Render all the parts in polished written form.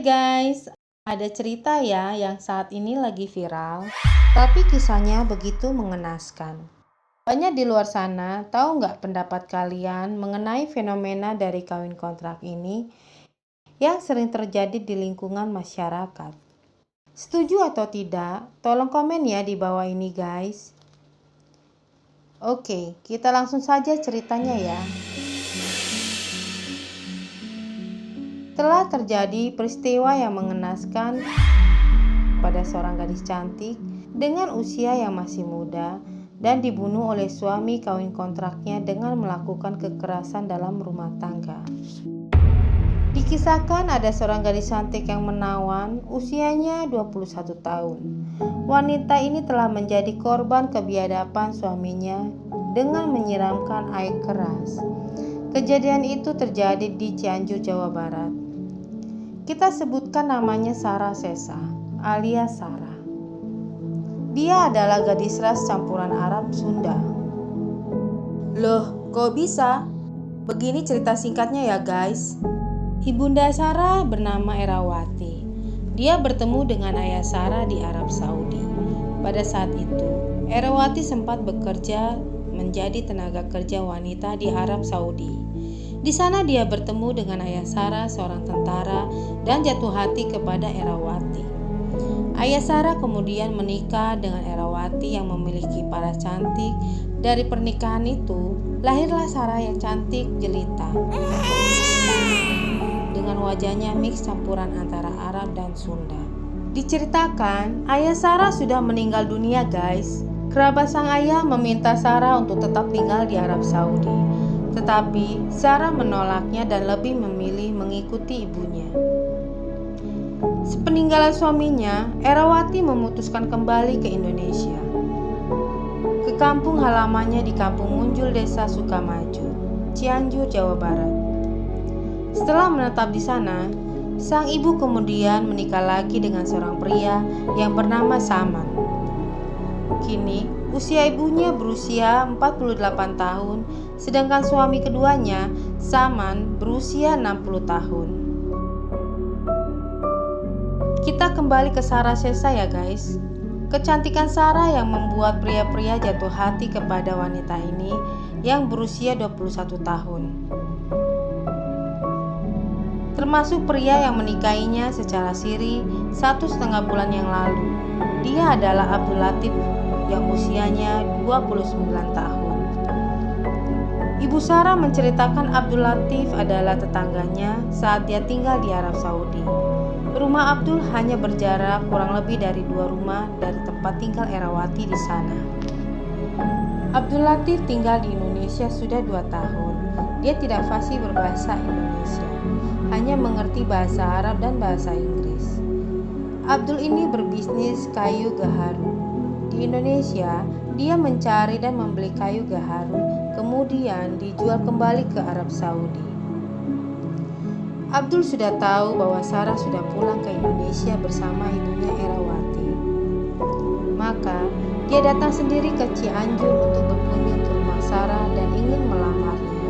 Hai guys, ada cerita ya yang saat ini lagi viral, tapi kisahnya begitu mengenaskan. Banyak di luar sana tahu nggak pendapat kalian mengenai fenomena dari kawin kontrak ini yang sering terjadi di lingkungan masyarakat? Setuju atau tidak? Tolong komen ya di bawah ini guys. Oke, kita langsung saja ceritanya ya. Telah terjadi peristiwa yang mengenaskan pada seorang gadis cantik dengan usia yang masih muda dan dibunuh oleh suami kawin kontraknya dengan melakukan kekerasan dalam rumah tangga. Dikisahkan ada seorang gadis cantik yang menawan, usianya 21 tahun. Wanita ini telah menjadi korban kebiadaban suaminya dengan menyiramkan air keras. Kejadian itu terjadi di Cianjur, Jawa Barat. Kita sebutkan namanya Sarah Sesa, alias Sarah. Dia adalah gadis ras campuran Arab Sunda. Loh, kok bisa? Begini cerita singkatnya ya guys. Ibunda Sarah bernama Erawati. Dia bertemu dengan ayah Sarah di Arab Saudi. Pada saat itu, Erawati sempat bekerja menjadi tenaga kerja wanita di Arab Saudi. Di sana dia bertemu dengan ayah Sarah, seorang tentara, dan jatuh hati kepada Erawati. Ayah Sarah kemudian menikah dengan Erawati yang memiliki paras cantik. Dari pernikahan itu, lahirlah Sarah yang cantik jelita. Dengan wajahnya mix campuran antara Arab dan Sunda. Diceritakan, ayah Sarah sudah meninggal dunia guys. Kerabat sang ayah meminta Sarah untuk tetap tinggal di Arab Saudi. Tetapi Sarah menolaknya dan lebih memilih mengikuti ibunya. Sepeninggalan suaminya, Erawati memutuskan kembali ke Indonesia. Ke kampung halamannya di Kampung Munjul, Desa Sukamaju, Cianjur, Jawa Barat. Setelah menetap di sana, sang ibu kemudian menikah lagi dengan seorang pria yang bernama Saman. Kini, usia ibunya berusia 48 tahun, sedangkan suami keduanya, Saman, berusia 60 tahun. Kita kembali ke Sarah Sesa ya guys. Kecantikan Sarah yang membuat pria-pria jatuh hati kepada wanita ini yang berusia 21 tahun. Termasuk pria yang menikahinya secara siri 1,5 bulan yang lalu. Dia adalah Abdul Latif yang usianya 29 tahun. Ibu Sarah menceritakan Abdul Latif adalah tetangganya saat dia tinggal di Arab Saudi. Rumah Abdul hanya berjarak kurang lebih dari 2 rumah dari tempat tinggal Erawati di sana. Abdul Latif tinggal di Indonesia sudah 2 tahun. Dia tidak fasih berbahasa Indonesia, hanya mengerti bahasa Arab dan bahasa Inggris. Abdul ini berbisnis kayu gaharu. Di Indonesia, dia mencari dan membeli kayu gaharu, kemudian dijual kembali ke Arab Saudi. Abdul sudah tahu bahwa Sarah sudah pulang ke Indonesia bersama ibunya Erawati. Maka, dia datang sendiri ke Cianjur untuk berkunjung ke rumah Sarah dan ingin melamarnya.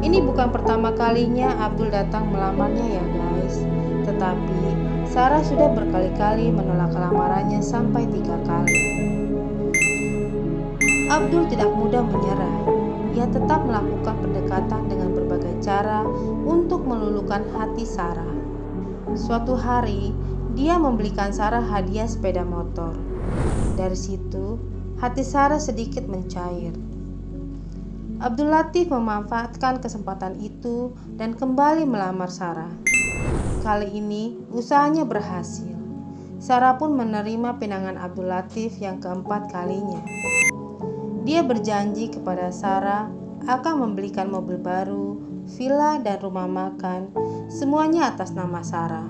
Ini bukan pertama kalinya Abdul datang melamarnya ya guys, tetapi Sarah sudah berkali-kali menolak lamarannya sampai 3 kali. Abdul tidak mudah menyerah. Ia tetap melakukan pendekatan dengan berbagai cara untuk meluluhkan hati Sarah. Suatu hari, dia membelikan Sarah hadiah sepeda motor. Dari situ, hati Sarah sedikit mencair. Abdul Latif memanfaatkan kesempatan itu dan kembali melamar Sarah. Kali ini, usahanya berhasil. Sarah pun menerima pinangan Abdul Latif yang keempat kalinya. Dia berjanji kepada Sarah akan membelikan mobil baru, villa dan rumah makan, semuanya atas nama Sarah.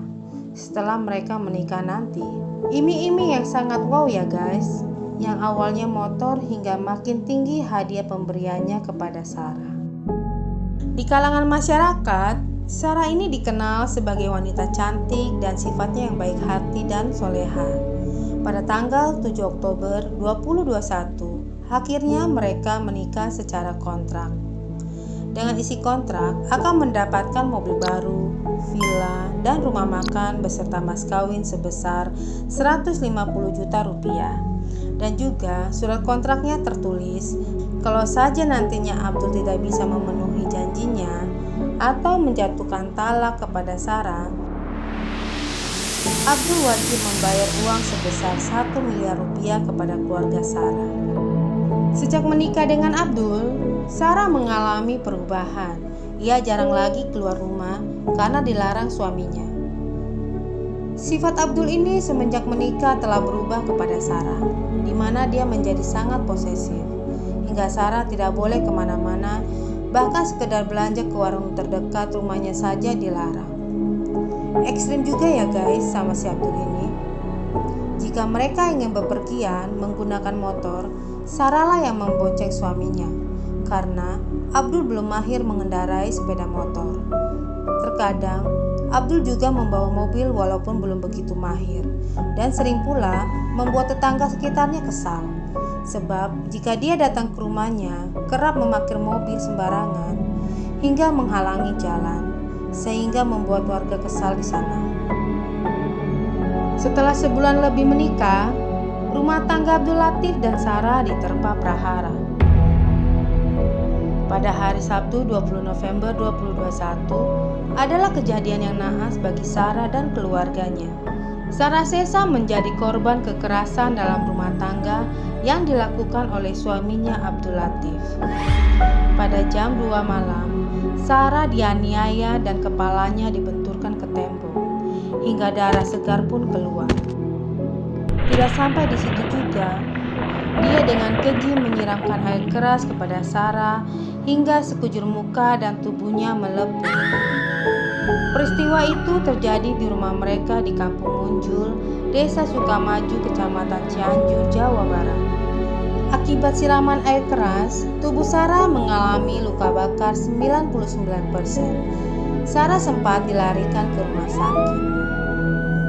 Setelah mereka menikah nanti, iming-iming yang sangat wow ya guys, yang awalnya motor hingga makin tinggi hadiah pemberiannya kepada Sarah. Di kalangan masyarakat, Sarah ini dikenal sebagai wanita cantik dan sifatnya yang baik hati dan soleha. Pada tanggal 7 Oktober 2021, akhirnya mereka menikah secara kontrak. Dengan isi kontrak akan mendapatkan mobil baru, villa, dan rumah makan beserta mas kawin sebesar 150 juta rupiah. Dan juga surat kontraknya tertulis kalau saja nantinya Abdul tidak bisa memenuhi janjinya atau menjatuhkan talak kepada Sarah, Abdul wajib membayar uang sebesar 1 miliar rupiah kepada keluarga Sarah. Sejak menikah dengan Abdul, Sarah mengalami perubahan. Ia jarang lagi keluar rumah karena dilarang suaminya. Sifat Abdul ini semenjak menikah telah berubah kepada Sarah, di mana dia menjadi sangat posesif, hingga Sarah tidak boleh kemana-mana, bahkan sekedar belanja ke warung terdekat rumahnya saja dilarang. Ekstrim juga ya guys sama si Abdul ini. Jika mereka ingin bepergian menggunakan motor, Sarah lah yang membonceng suaminya, karena Abdul belum mahir mengendarai sepeda motor. Terkadang Abdul juga membawa mobil walaupun belum begitu mahir, dan sering pula membuat tetangga sekitarnya kesal. Sebab jika dia datang ke rumahnya, kerap memarkir mobil sembarangan hingga menghalangi jalan, sehingga membuat warga kesal di sana. Setelah sebulan lebih menikah, rumah tangga Abdul Latif dan Sarah diterpa prahara. Pada hari Sabtu 20 November 2021 adalah kejadian yang naas bagi Sarah dan keluarganya. Sarah Sesa menjadi korban kekerasan dalam rumah tangga yang dilakukan oleh suaminya Abdul Latif. Pada jam 2 malam, Sarah dianiaya dan kepalanya dibenturkan ke tembok, hingga darah segar pun keluar. Tidak sampai di situ juga, dia dengan keji menyiramkan air keras kepada Sarah hingga sekujur muka dan tubuhnya melepuh. Peristiwa itu terjadi di rumah mereka di Kampung Munjul, Desa Sukamaju, Kecamatan Cianjur, Jawa Barat. Akibat siraman air keras, tubuh Sarah mengalami luka bakar 99%. Sarah sempat dilarikan ke rumah sakit.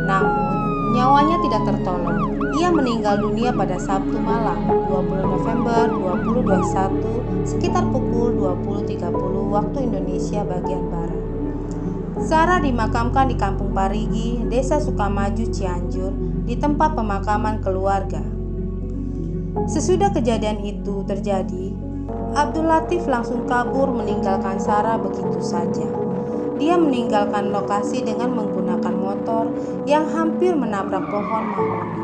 Namun, nyawanya tidak tertolong. Ia meninggal dunia pada Sabtu malam, 20 November 2021, sekitar pukul 20.30 waktu Indonesia bagian Barat. Sarah dimakamkan di Kampung Parigi, Desa Sukamaju, Cianjur, di tempat pemakaman keluarga. Sesudah kejadian itu terjadi, Abdul Latif langsung kabur meninggalkan Sarah begitu saja. Dia meninggalkan lokasi dengan menggunakan motor yang hampir menabrak pohon mahoni.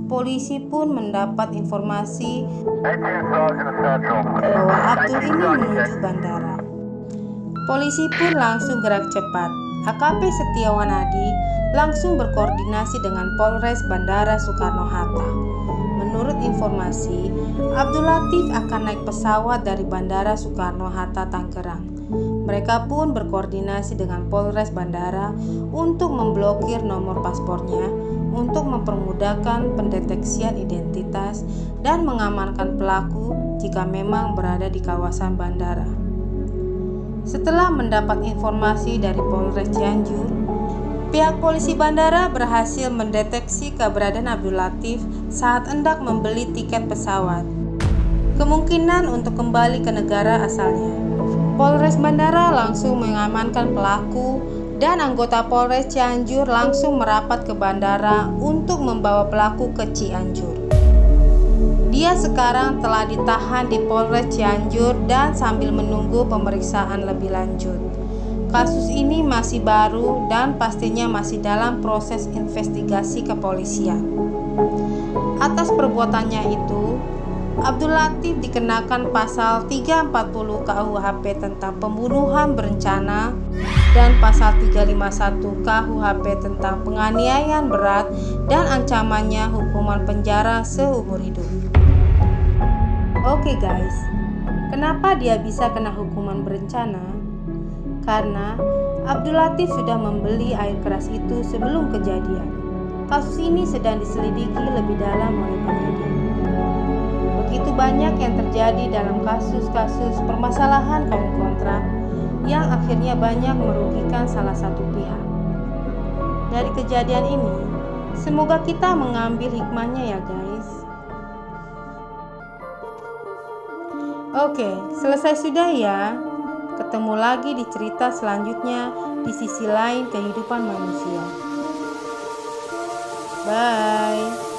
Polisi pun mendapat informasi bahwa Abdul ini menuju bandara. Polisi pun langsung gerak cepat. AKP Setiawan Adi langsung berkoordinasi dengan Polres Bandara Soekarno-Hatta. Menurut informasi, Abdul Latif akan naik pesawat dari Bandara Soekarno-Hatta Tangerang. Mereka pun berkoordinasi dengan Polres Bandara untuk memblokir nomor paspornya untuk mempermudahkan pendeteksian identitas dan mengamankan pelaku jika memang berada di kawasan bandara. Setelah mendapat informasi dari Polres Cianjur, pihak polisi bandara berhasil mendeteksi keberadaan Abdul Latif saat hendak membeli tiket pesawat, kemungkinan untuk kembali ke negara asalnya. Polres Bandara langsung mengamankan pelaku dan anggota Polres Cianjur langsung merapat ke bandara untuk membawa pelaku ke Cianjur. Dia sekarang telah ditahan di Polres Cianjur dan sambil menunggu pemeriksaan lebih lanjut. Kasus ini masih baru dan pastinya masih dalam proses investigasi kepolisian. Atas perbuatannya itu, Abdul Latif dikenakan pasal 340 KUHP tentang pembunuhan berencana dan pasal 351 KUHP tentang penganiayaan berat dan ancamannya hukuman penjara seumur hidup. Oke guys, kenapa dia bisa kena hukuman berencana? Karena Abdul Latif sudah membeli air keras itu sebelum kejadian. Kasus ini sedang diselidiki lebih dalam oleh penyidik. Begitu banyak yang terjadi dalam kasus-kasus permasalahan kawin kontrak yang akhirnya banyak merugikan salah satu pihak. Dari kejadian ini, semoga kita mengambil hikmahnya ya guys. Oke, selesai sudah ya. Ketemu lagi di cerita selanjutnya di sisi lain kehidupan manusia. Bye.